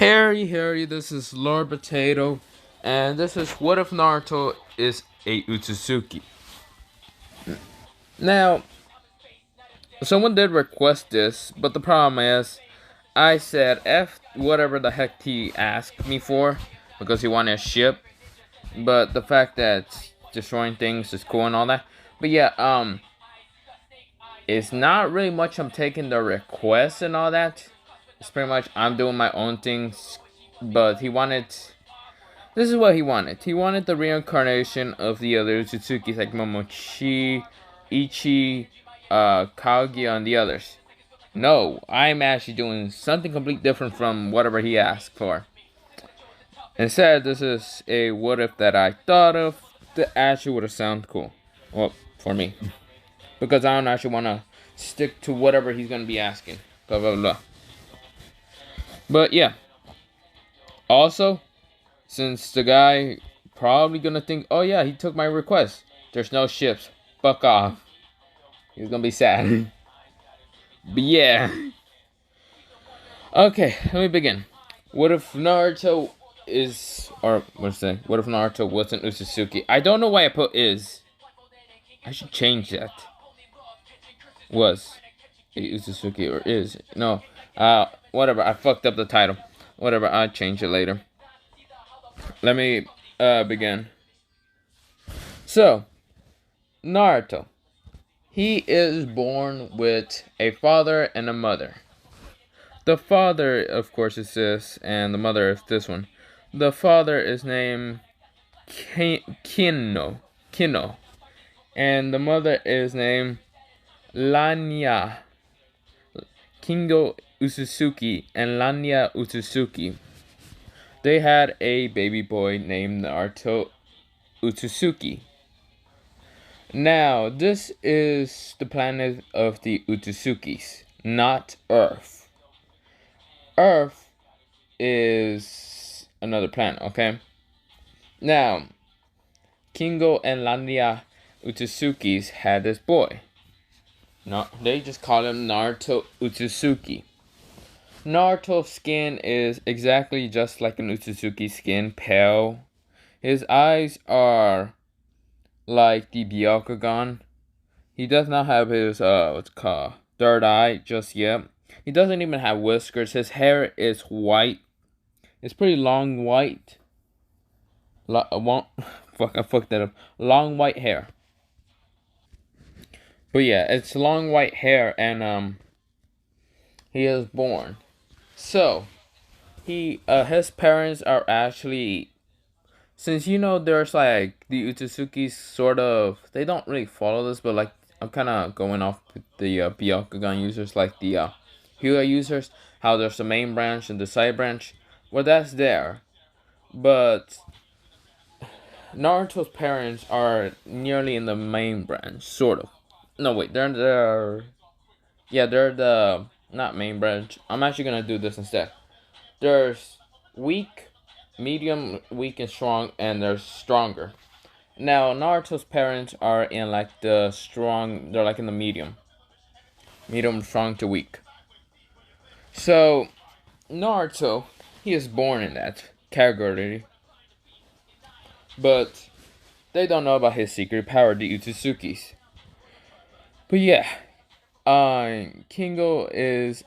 Harry, this is Lord Potato, and this is What If Naruto is a Otsutsuki. Now, someone did request this, but the problem is, I said F whatever the heck he asked me for, because he wanted a ship, but the fact that destroying things is cool and all that. But yeah, it's not really much I'm taking the request and all that. It's pretty much I'm doing my own things, but he wanted. This is what he wanted. He wanted the reincarnation of the other Otsutsukis like Momochi, Ichi, Kaguya, and the others. No, I'm actually doing something completely different from whatever he asked for. Instead, this is a what if that I thought of that actually would have sounded cool. Well, for me. Because I don't actually want to stick to whatever he's going to be asking. Blah, blah, blah. But yeah. Also, since the guy probably gonna think, oh yeah, he took my request. There's no ships. Fuck off. He's gonna be sad. But yeah. Okay, let me begin. What if Naruto is, or what's that? What if Naruto wasn't Otsutsuki? I don't know why I put is. I should change that. Was a Otsutsuki or is no. Whatever. I fucked up the title. Whatever. I'll change it later. Let me begin. So, Naruto. He is born with a father and a mother. The father, of course, is this, and the mother is this one. The father is named Kino, and the mother is named Lanya, Kingo Otsutsuki, and Lanya Otsutsuki. They had a baby boy named Naruto Otsutsuki. Now, this is the planet of the Otsutsukis, not Earth. Earth is another planet, okay? Now, Kingo and Lanya Otsutsukis had this boy. No, they just call him Naruto Otsutsuki. Naruto's skin is exactly just like an Otsutsuki skin, pale. His eyes are like the Byakugan. He does not have his, what's it called, third eye just yet. He doesn't even have whiskers. His hair is white. It's pretty long white. I fucked that up. Long white hair. But yeah, it's long white hair, and, he is born. So, his parents are actually, since there's like the Otsutsukis sort of, they don't really follow this, but like I'm kind of going off with the Byakugan users, like the Hyuga users, how there's the main branch and the side branch. Well, that's there, but Naruto's parents are nearly in the main branch, sort of. No, wait, they're the not main branch. I'm actually gonna do this instead. There's weak, medium, weak, and strong, and there's stronger. Now, Naruto's parents are in like the strong, they're like in the medium. Medium, strong to weak. So, Naruto, he is born in that category. But they don't know about his secret power, the Otsutsukis. But yeah, Kingo is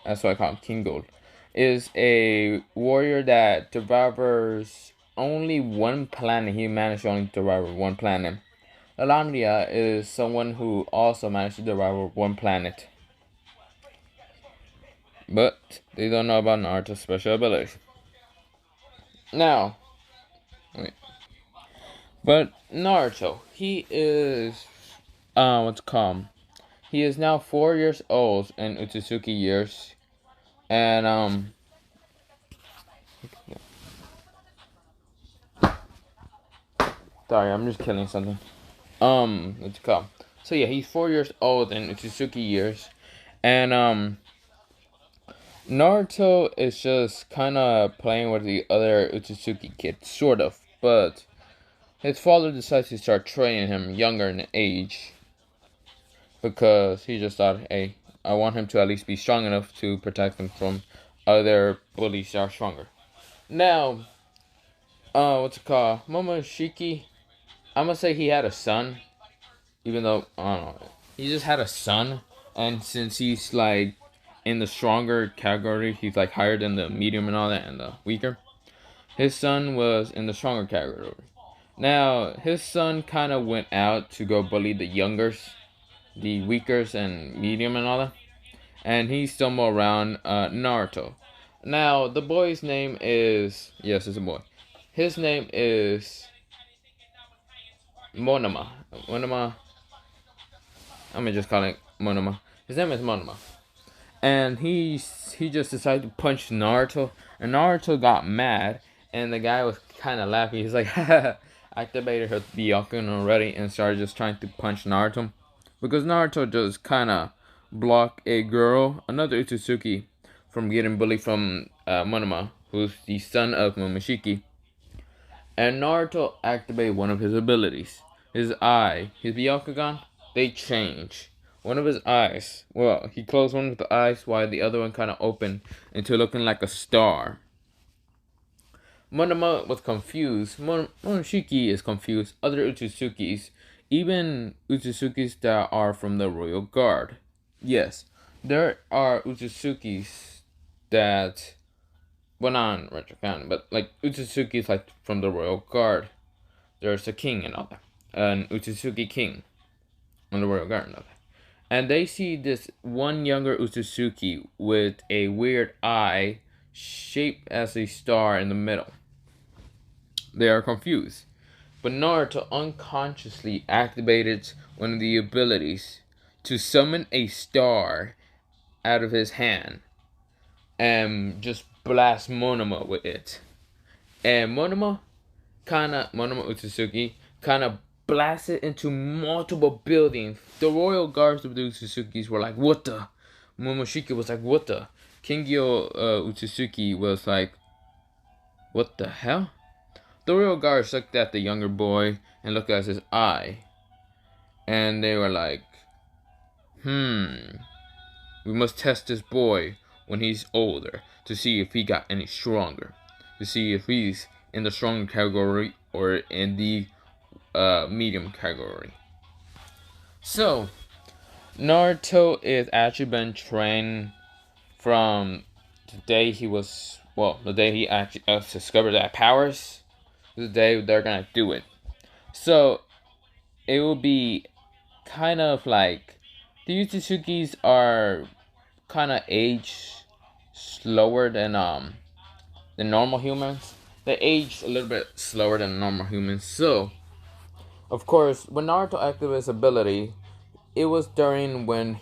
that's what I call him, Kingo. Is a warrior that devours only one planet. He managed to only devour one planet. Alania is someone who also managed to devour one planet. But they don't know about Naruto's special abilities. Now, wait. But Naruto, he is, what's it called? He is now 4 years old in Otsutsuki years. And, sorry, I'm just killing something. What's it called? So yeah, he's 4 years old in Otsutsuki years. And, Naruto is just kind of playing with the other Otsutsuki kids, sort of. But his father decides to start training him younger in age. Because he just thought, hey, I want him to at least be strong enough to protect him from other bullies are stronger. Now, what's it called? Momoshiki. I'm gonna say he had a son, even though I don't know. He just had a son, and since he's like in the stronger category, he's like higher than the medium and all that, and the weaker. His son was in the stronger category. Now, his son kind of went out to go bully the youngers, the weakers, and medium and all that. And he stumbled around Naruto. Now, the boy's name is... Yes, it's a boy. His name is Monoma. Monoma. I'm gonna just call it Monoma. His name is Monoma. And he just decided to punch Naruto. And Naruto got mad. And the guy was kind of laughing. He's like, haha. Activated her Byakugan already and started just trying to punch Naruto. Because Naruto just kind of blocked a girl, another Otsutsuki, from getting bullied from Monoma, who's the son of Momoshiki. And Naruto activated one of his abilities. His eye, his Byakugan, they change. One of his eyes, well, he closed one of the eyes while the other one kind of opened into looking like a star. Monoma was confused. Momoshiki is confused. Other Otsutsukis, even Otsutsukis that are from the Royal Guard. Yes, there are Otsutsukis that, well, not in Retrocan, but like Otsutsukis like from the Royal Guard. There's a king and all that. An Otsutsuki king on the Royal Guard and all that. And they see this one younger Otsutsuki with a weird eye shaped as a star in the middle. They are confused. But Naruto unconsciously activated one of the abilities to summon a star out of his hand and just blast Monoma with it. And Monoma Otsutsuki kinda blasted into multiple buildings. The royal guards of the Otsutsukis were like, what the? Momoshiki was like, what the? Kingyo Otsutsuki was like, what the hell? The royal guards looked at the younger boy and looked at his eye. And they were like, we must test this boy when he's older to see if he got any stronger. To see if he's in the strong category or in the medium category. So, Naruto is actually been trained from the day the day he actually discovered that powers. The day they're gonna do it. So it will be kind of like the Otsutsuki's are kind of age slower than the normal humans. They age a little bit slower than normal humans. So of course, when Naruto activated his ability, it was during when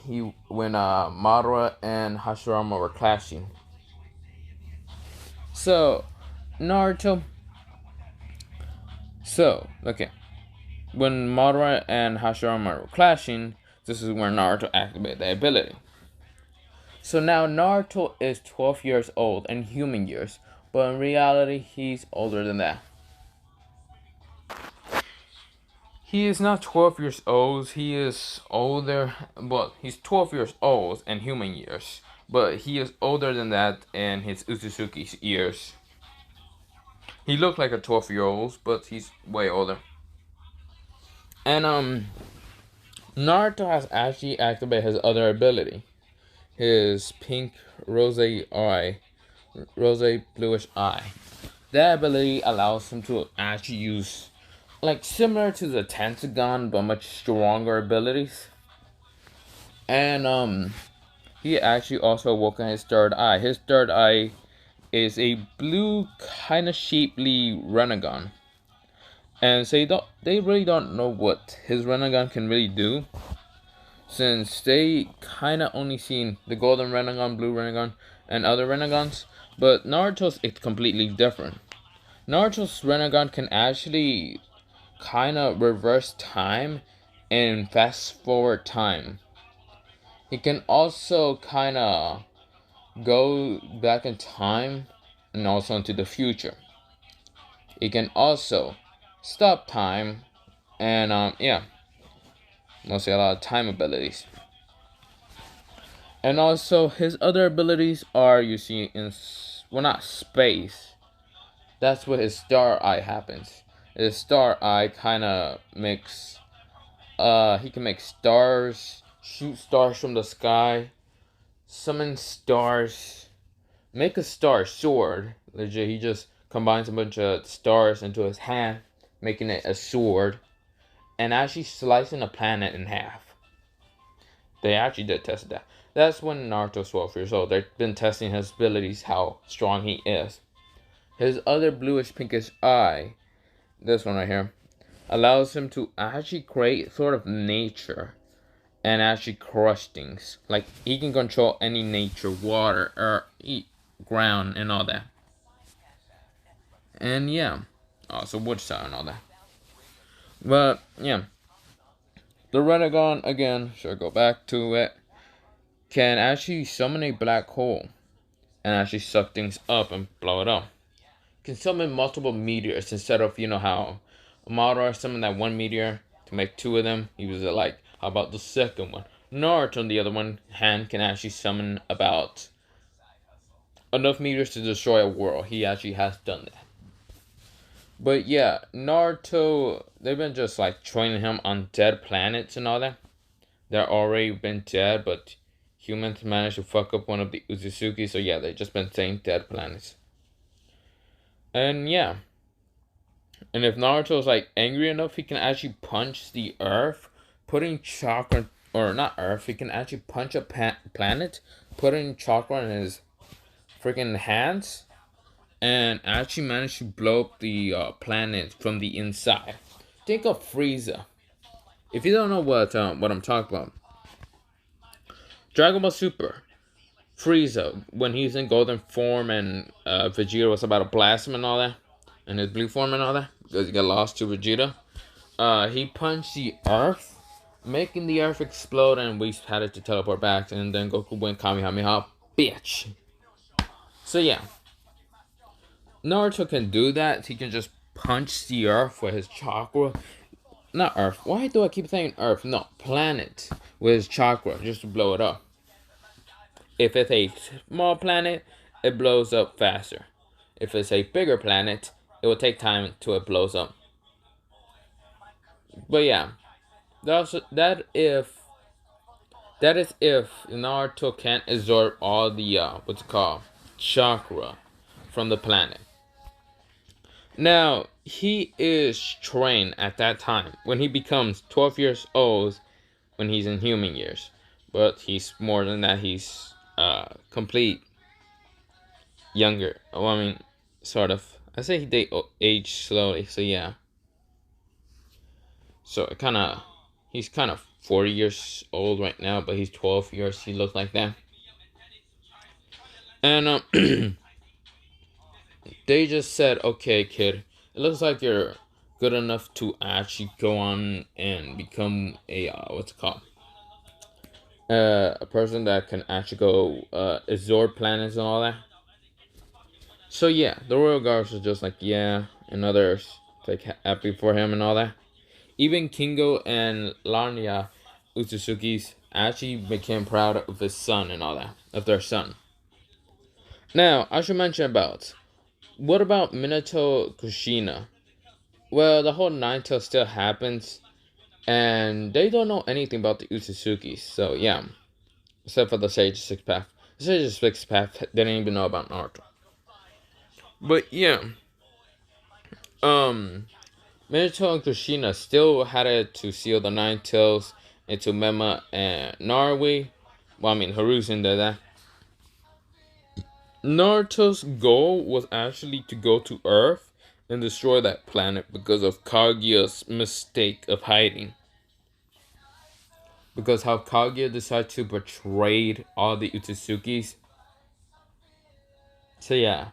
Madara and Hashirama were clashing. So Naruto. So, okay. When Madara and Hashirama were clashing, this is when Naruto activated the ability. So now Naruto is 12 years old in human years, but in reality, he's older than that. He is not 12 years old, he is older, well, he's 12 years old in human years, but he is older than that in his Otsutsuki years. He looked like a 12-year-old, but he's way older. And Naruto has actually activated his other ability. His pink rose bluish eye. That ability allows him to actually use, like, similar to the Tentagon, but much stronger abilities. And he actually also awoken his third eye. His third eye is a blue kind of shapely Renegon. And so they really don't know what his Renegon can really do, since they kind of only seen the Golden Renegon, Blue Renegon, and other Renegons. But Naruto's is completely different. Naruto's Renegon can actually kind of reverse time and fast forward time. He can also kind of go back in time and also into the future. He can also stop time and mostly a lot of time abilities. And also, his other abilities are, you see, well, not space. That's where his star eye happens. His star eye kind of makes, he can make stars, shoot stars from the sky, summon stars, make a star sword. Legit, he just combines a bunch of stars into his hand, making it a sword, and actually slicing a planet in half. They actually did test that. That's when Naruto's 12 years old. They've been testing his abilities, how strong he is. His other bluish pinkish eye, this one right here, allows him to actually create sort of nature and actually crush things. Like, he can control any nature, water, earth, ground, and all that. And yeah, also wood side and all that. But yeah, the Renegon, again, should I go back to it, can actually summon a black hole and actually suck things up and blow it up. Can summon multiple meteors instead of, you know, how Madara summoned that one meteor to make two of them. He was like, how about the second one? Naruto, on the other one hand, can actually summon about enough meteors to destroy a world. He actually has done that. But yeah, Naruto, they've been just like training him on dead planets and all that. They're already been dead, but humans managed to fuck up one of the Otsutsuki. So yeah, they've just been saying dead planets. And yeah. And if Naruto's like angry enough, he can actually punch the earth, putting chakra, or not earth, he can actually punch a planet, putting chakra in his freaking hands, and actually manage to blow up the planet from the inside. Think of Frieza. If you don't know what I'm talking about, Dragon Ball Super, Frieza, when he's in golden form and Vegeta was about to blast him and all that, and his blue form and all that, because he got lost to Vegeta, he punched the earth, making the earth explode, and we had it to teleport back, and then Goku went Kamehameha, bitch. So yeah, Naruto can do that. He can just punch the earth with his chakra. Not earth. Why do I keep saying earth? No, planet with his chakra, just to blow it up. If it's a small planet, it blows up faster. If it's a bigger planet, it will take time until it blows up. But yeah, that is if Naruto can't absorb all the what's it called, chakra from the planet. Now he is trained at that time when he becomes 12 years old, when he's in human years, but he's more than that. He's complete younger. Well, I mean, sort of. I say they age slowly, so yeah. So it he's kind of 40 years old right now, but he's 12 years. He looks like that. And they just said, okay, kid, it looks like you're good enough to actually go on and become a, what's it called? A person that can actually go absorb planets and all that. So yeah, the royal guards are just like, yeah, and others like happy for him and all that. Even Kingo and Lanya Otsutsuki's actually became proud of his son and all that, of their son. Now, I should mention about, what about Minato Kushina? Well, the whole Nine Tails still happens, and they don't know anything about the Otsutsukis, so yeah. Except for the Sage Six Path. The Sage Six Path, they didn't even know about Naruto. But yeah. Minato and Kushina still had it to seal the Nine Tails into Mema and Narui. Well, I mean, Hiruzen did that. Naruto's goal was actually to go to Earth and destroy that planet because of Kaguya's mistake of hiding. Because how Kaguya decided to betray all the Otsutsukis. So yeah.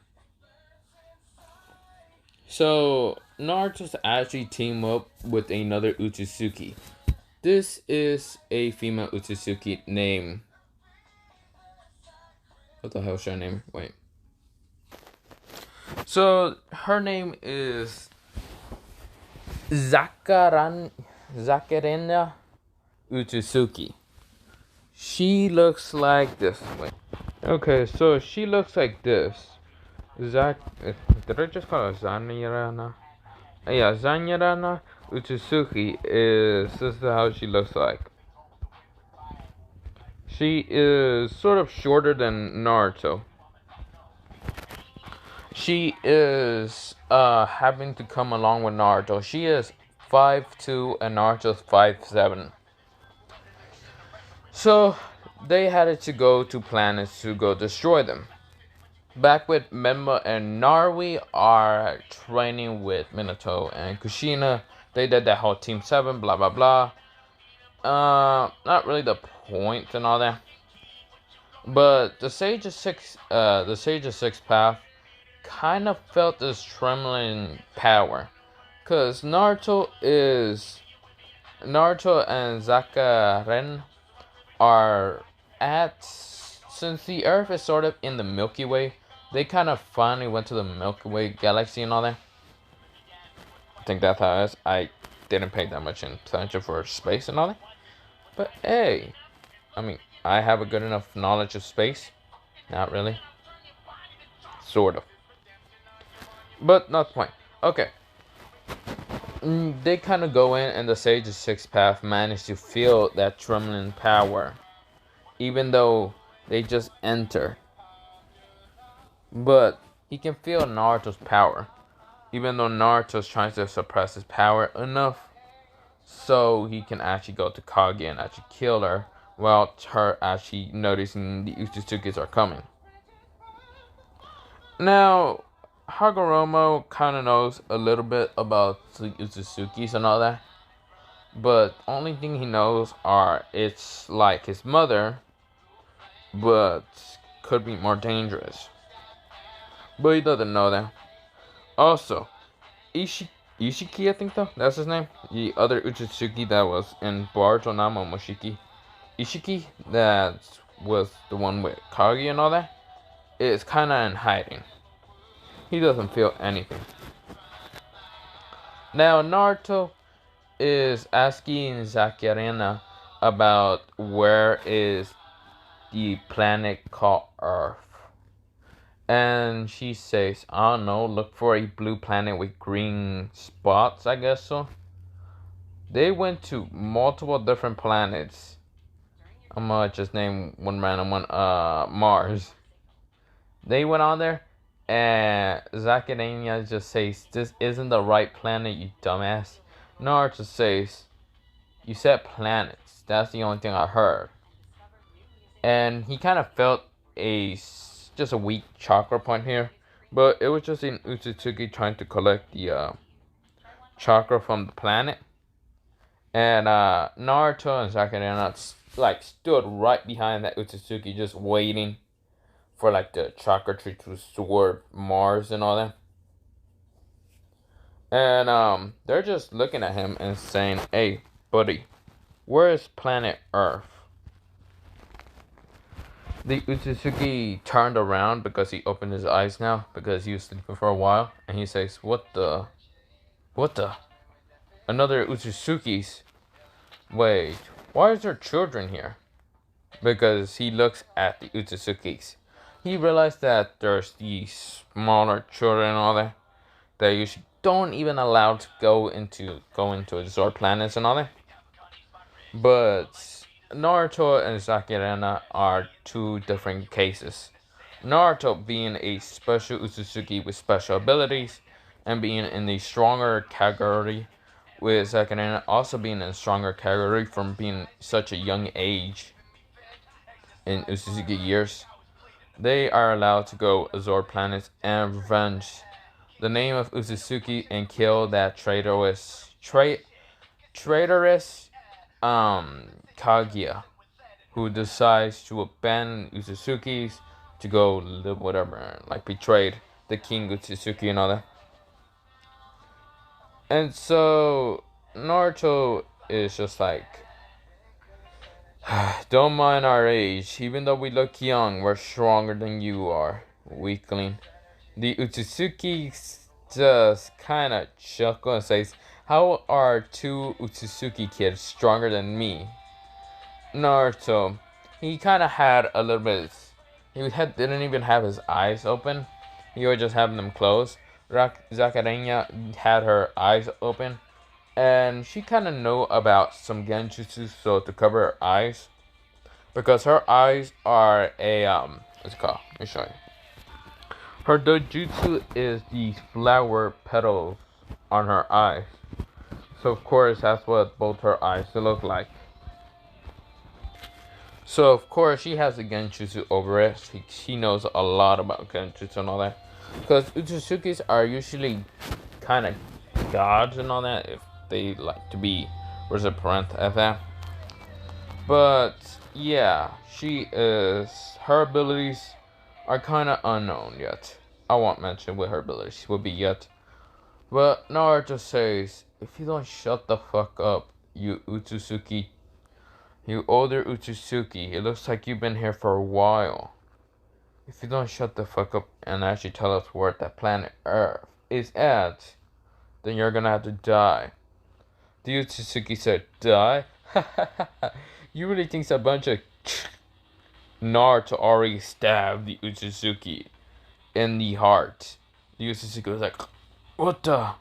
So Naruto's actually team up with another Otsutsuki. This is a female Otsutsuki named, what the hell should I name? Wait. So her name is Zakarina Otsutsuki. She looks like this. Wait. Okay, so she looks like this. Did I just call her Zanyarana? Yeah, Zanyarana Otsutsuki is this is how she looks like. She is sort of shorter than Naruto. She is having to come along with Naruto. She is 5'2" and Naruto's 5'7". So they had to go to planets to go destroy them. Back with Menma and Narwi are training with Minato and Kushina. They did that whole Team 7, blah blah blah. Not really the point and all that. But the Sage of Six Path kind of felt this trembling power. Cause Naruto and Zakaren are at, since the Earth is sort of in the Milky Way, they kind of finally went to the Milky Way galaxy and all that. I think that's how it is. I didn't pay that much attention for space and all that. But hey, I mean, I have a good enough knowledge of space. Not really. Sort of. But not the point. Okay. They kind of go in, and the Sage of Six Path manage to feel that trembling power, even though they just enter. But he can feel Naruto's power, even though Naruto's trying to suppress his power enough so he can actually go to Kaguya and actually kill her, while her actually noticing the Utsutsukis are coming. Now, Hagoromo kind of knows a little bit about the Utsutsukis and all that, but only thing he knows are it's like his mother, but could be more dangerous. But he doesn't know that. Also, Ishiki, I think though, that's his name. The other Otsutsuki that was in Boruto Namo Moshiki. Ishiki, that was the one with Kaguya and all that, is kinda in hiding. He doesn't feel anything. Now Naruto is asking Zakirina about where is the planet called Earth. And she says, I don't know, look for a blue planet with green spots, I guess so. They went to multiple different planets. I'm gonna just name one random one, Mars. They went on there, and Zakirina just says, this isn't the right planet, you dumbass. Naruto says, you said planets, that's the only thing I heard. And he kind of felt just a weak chakra point here, but it was just an Otsutsuki trying to collect the chakra from the planet. And Naruto and Sakura stood right behind that Otsutsuki, just waiting for the chakra tree to sword Mars and all that. And they're just looking at him and saying, hey buddy, where is planet Earth? The Otsutsuki turned around because he opened his eyes now, because he was sleeping for a while, and he says, what the? Another Otsutsuki's? Wait, why is there children here? Because he looks at the Utsutsukis. He realized that there's these smaller children and all that usually don't even allow to go into Zord planets and all that. But Naruto and Zakirana are two different cases. Naruto being a special Otsutsuki with special abilities and being in the stronger category, with Zakirana also being in a stronger category from being such a young age in Otsutsuki years. They are allowed to go Zord planets and revenge the name of Otsutsuki and kill that traitorous Kaguya, who decides to abandon Utsutsukis to go live whatever, betrayed the King Otsutsuki and all that. And so Naruto is just don't mind our age, even though we look young, we're stronger than you are, weakling. The Otsutsuki just kind of chuckle and says, how are two Otsutsuki kids stronger than me? Naruto, he kind of had a little bit. Didn't even have his eyes open. He would just have them closed. Zakarenya had her eyes open, and she kind of knew about some genjutsu, so to cover her eyes, because her eyes are a what's it called? Let me show you. Her dojutsu is these flower petals on her eyes. So of course that's what both her eyes look like. So of course she has the genjutsu over it. She knows a lot about genjutsu and all that. Because Utsutsukis are usually kind of gods and all that, if they like to be represent as that. But yeah, her abilities are kind of unknown yet. I won't mention what her abilities will be yet. But Naruto says, if you don't shut the fuck up, you Otsutsuki, you older Otsutsuki, it looks like you've been here for a while. If you don't shut the fuck up and actually tell us where that planet Earth is at, then you're gonna have to die. The Otsutsuki said, die? You really think a bunch of Naruto already stabbed the Otsutsuki in the heart? The Otsutsuki was like, what the?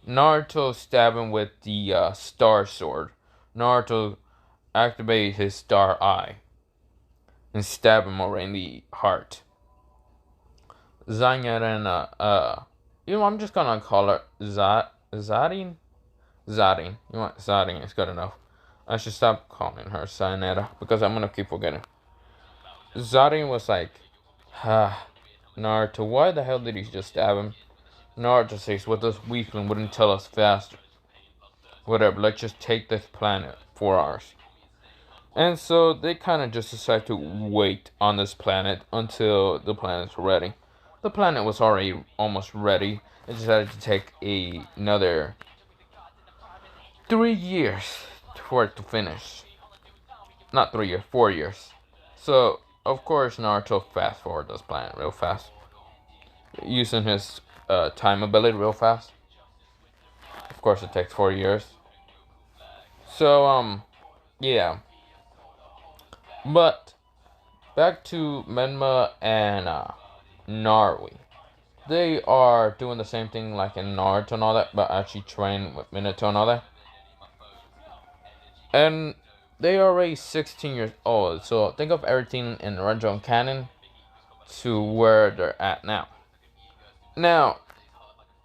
Naruto stabbed him with the star sword. Naruto activated his star eye and stabbed him right in the heart. Zanyarin, I'm just gonna call her Zarin? Zarin. You want Zarin, it's good enough. I should stop calling her Sayonara because I'm gonna keep forgetting. Zarin was like, Naruto, why the hell did he just stab him? Naruto says, what this weakling wouldn't tell us faster. Whatever, let's just take this planet for ours. And so they kind of just decide to wait on this planet until the planet's ready. The planet was already almost ready. It decided to take another 3 years for it to finish. Not 3 years, 4 years. So, of course, Naruto fast forward this planet real fast. Using his time ability real fast. Of course, it takes 4 years. So, yeah. But, back to Menma and Narui. They are doing the same thing like in Naruto and all that, but actually train with Minato and all that. And they are already 16 years old, so think of everything in the original canon to where they're at now. Now,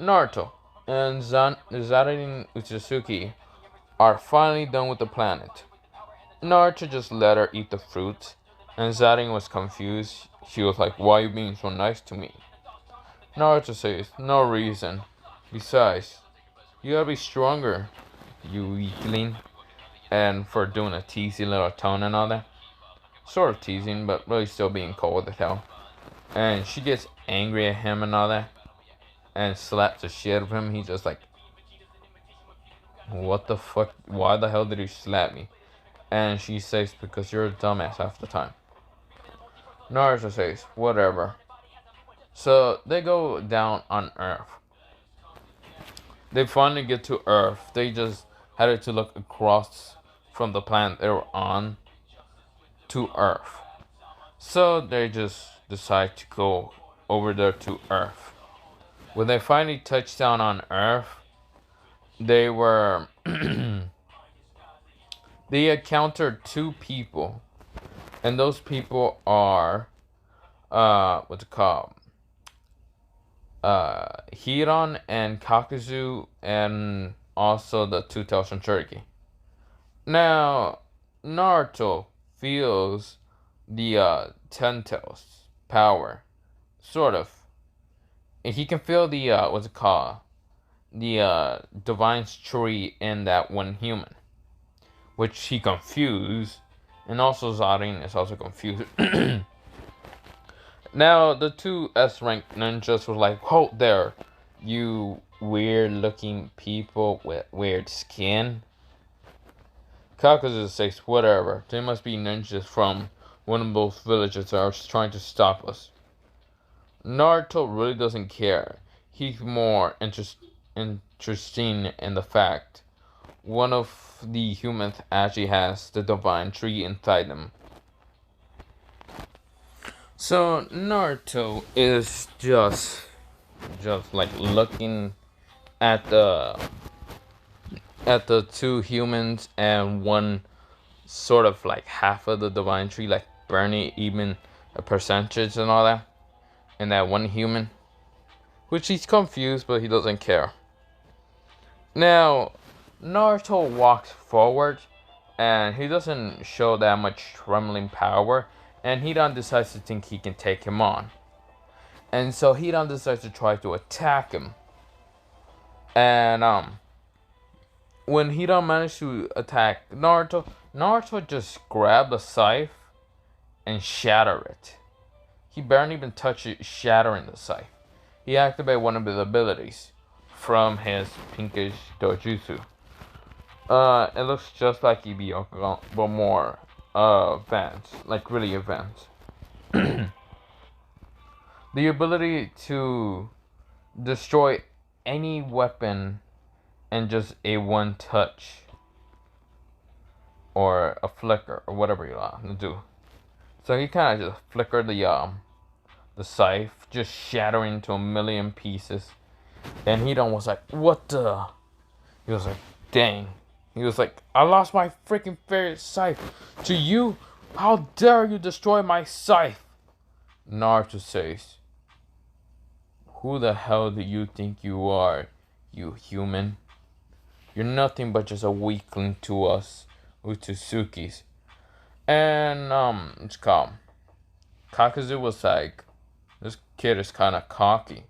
Naruto and Zarin Otsutsuki are finally done with the planet. Naruto just let her eat the fruit, and Zarin was confused. She was like, why are you being so nice to me? Naruto says, no reason. Besides, you gotta be stronger, you weakling. And for doing a teasy little tone and all that. Sort of teasing, but really still being cold as hell. And she gets angry at him and all that. And slaps the shit out of him. He's just like, what the fuck? Why the hell did you slap me? And she says, because you're a dumbass half the time. Naruto says, whatever. So they go down on Earth. They finally get to Earth. They just had to look across from the planet they were on to Earth. So they just decide to go over there to Earth. When they finally touched down on Earth, they were they encountered 2 people. And those people are what's it called? Hiron and Kakuzu, and also the 2,000 Cherokee. Now, Naruto feels the Ten Tails power, sort of. And he can feel the what's it called? The divine tree in that one human, which he confused, and also Zarin is also confused. Now, the 2 S-rank ninjas were like, hold there, you weird-looking people with weird skin. Kakuzu says, whatever, they must be ninjas from one of those villages that are trying to stop us. Naruto really doesn't care. He's more interesting in the fact one of the humans actually has the divine tree inside them. So Naruto is just like looking at the two humans and one sort of like half of the divine tree, like burning even a percentage and all that, and that one human, which he's confused, but he doesn't care. Now, Naruto walks forward, and he doesn't show that much trembling power, and Hidan decides to think he can take him on. And so Hidan decides to try to attack him. And when Hidan managed to attack Naruto, Naruto just grabbed a scythe and shattered it. He barely even touched it, shattering the scythe. He activated one of his abilities from his pinkish dojutsu. It looks just like Ibyoka, but more advanced, like really advanced. The ability to destroy any weapon in just a one touch or a flicker or whatever you want to do. So he kind of just flickered the scythe, just shattering into a million pieces. And Hidan was like, "What the?" He was like, "Dang." He was like, "I lost my freaking favorite scythe to you. How dare you destroy my scythe?" Naruto says, "Who the hell do you think you are, you human? You're nothing but just a weakling to us Otsutsukis." And it's calm. Kakuzu was like, "This kid is kind of cocky,"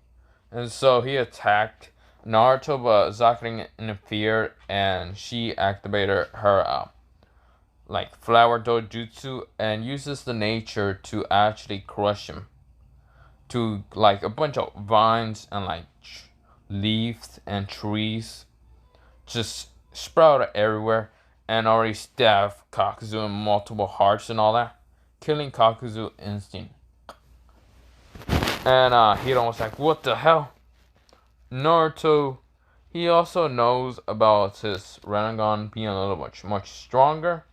and so he attacked Naruto, but Sakura interfered, and she activated her like flower dojutsu and uses the nature to actually crush him. To like a bunch of vines and like leaves and trees just sprouted everywhere and already stabbed Kakuzu in multiple hearts and all that, killing Kakuzu instant. And Hidan was like, "What the hell?" Naruto, he also knows about his Rinnegan being a little much stronger,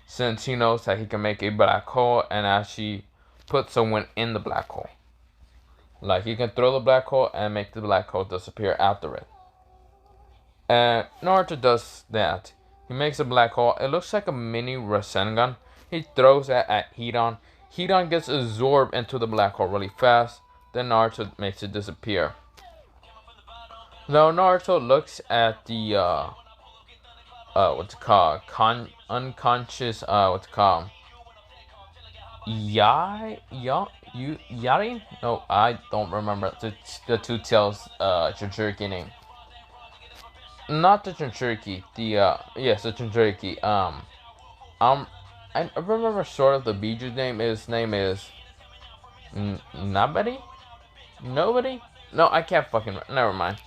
since he knows that he can make a black hole and actually put someone in the black hole. Like, he can throw the black hole and make the black hole disappear after it. And Naruto does that. He makes a black hole. It looks like a mini Rasengan. He throws it at Hidan. Hidan gets absorbed into the black hole really fast. Then Naruto makes it disappear. Now Naruto looks at the what's it called? Unconscious what's it called? Yari? No, I don't remember the two tails Jinchuriki name. Not the Jinchuriki, the yes, the Jinchuriki. Um I remember sort of the Biju's name. His name is Nobody? Nobody? No, I can't fucking never mind.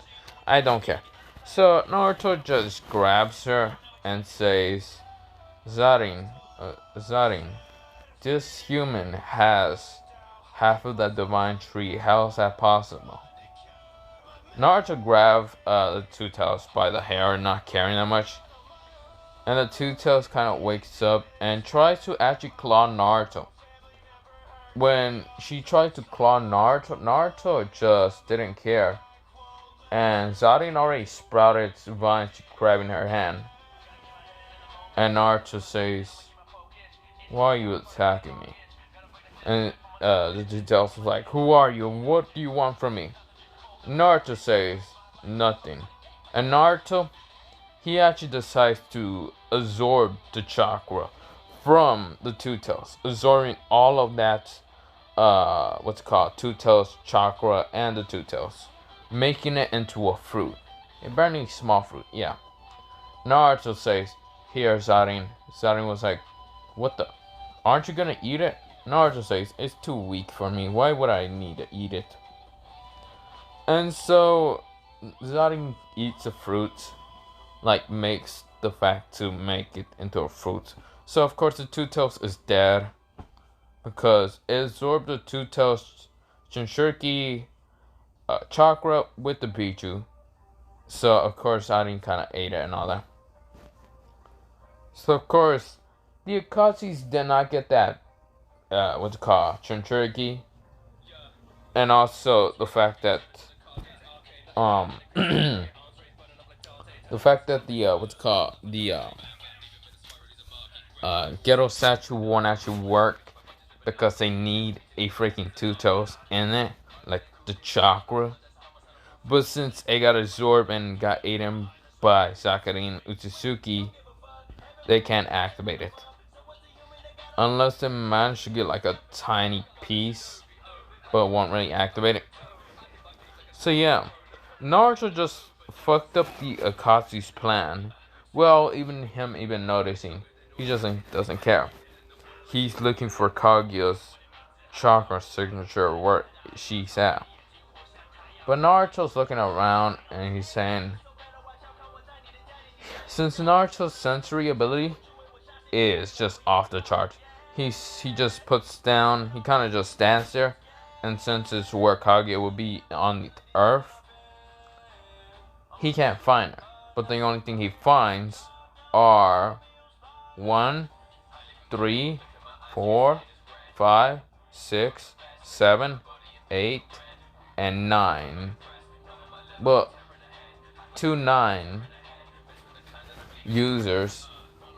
I don't care. So Naruto just grabs her and says, Zarin, this human has half of that divine tree. How is that possible?" Naruto grabs the Two Tails by the hair, not caring that much. And the Two Tails kind of wakes up and tries to actually claw Naruto. When she tried to claw Naruto, Naruto just didn't care. And Zarin already sprouted vines grabbing her hand. And Naruto says, "Why are you attacking me?" And the Two Tails was like, "Who are you? What do you want from me?" Naruto says, "Nothing." And Naruto, he actually decides to absorb the chakra from the Two Tails, absorbing all of that, what's it called, Two Tails chakra and the Two Tails, making it into a fruit, a very small fruit. Yeah. Naruto says, "Here, Zarin." Zarin was like, "What the? Aren't you gonna eat it?" Naruto says, "It's too weak for me. Why would I need to eat it?" And so Zarin eats the fruit, like makes the fact to make it into a fruit. So of course the Two Tails is dead because it absorbed the Two Tails Jinchuriki chakra with the Biju. So of course Zarin kind of ate it and all that. So of course the Akatsuki's did not get that what's it called, Chinchuriki, and also the fact that the fact that the what's it called, the ghetto statue won't actually work because they need a freaking two toes in it, like the chakra. But since it got absorbed and got eaten by Sakura and Otsutsuki, they can't activate it. Unless they manage to get like a tiny piece, but won't really activate it. So yeah, Naruto just fucked up the Akatsuki's plan. Well, even noticing, he just doesn't care. He's looking for Kaguya's chakra signature where she's at. But Naruto's looking around and he's saying, since Naruto's sensory ability is just off the chart, he just puts down, he kind of just stands there and senses where Kaguya will be on the earth. He can't find her, but the only thing he finds are 1, 3, 4, 5, 6, 7, 8, and 9. But 9 users.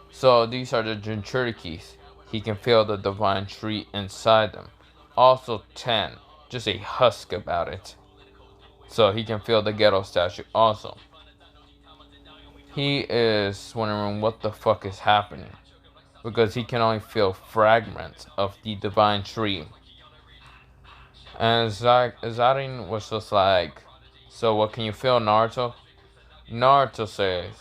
So these are the Jinchurikis. He can feel the divine tree inside them. Also 10, just a husk about it. So he can feel the ghetto statue also. He is wondering what the fuck is happening, because he can only feel fragments of the divine tree. And Zarin was just like, so what can you feel, Naruto? Naruto says,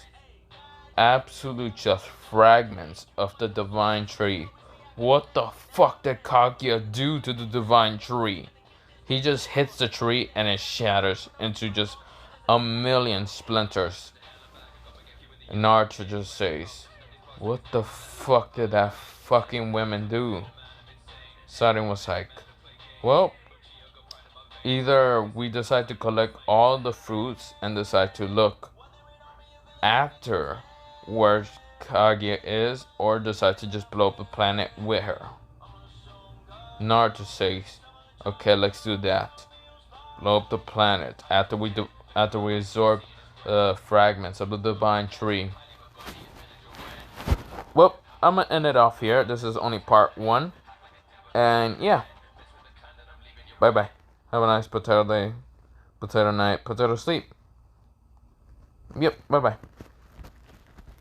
absolute just fragments of the divine tree. What the fuck did Kaguya do to the divine tree? He just hits the tree and it shatters into just a million splinters. And Naruto just says, what the fuck did that fucking woman do? Sarin was like, well, either we decide to collect all the fruits and decide to look after where Kaguya is, or decide to just blow up the planet with her. Naruto says, okay, let's do that. Blow up the planet after we absorb fragments of the divine tree. Well, I'm gonna end it off here. This is only part 1. And yeah. Bye bye. Have a nice potato day, potato night, potato sleep. Yep, bye bye.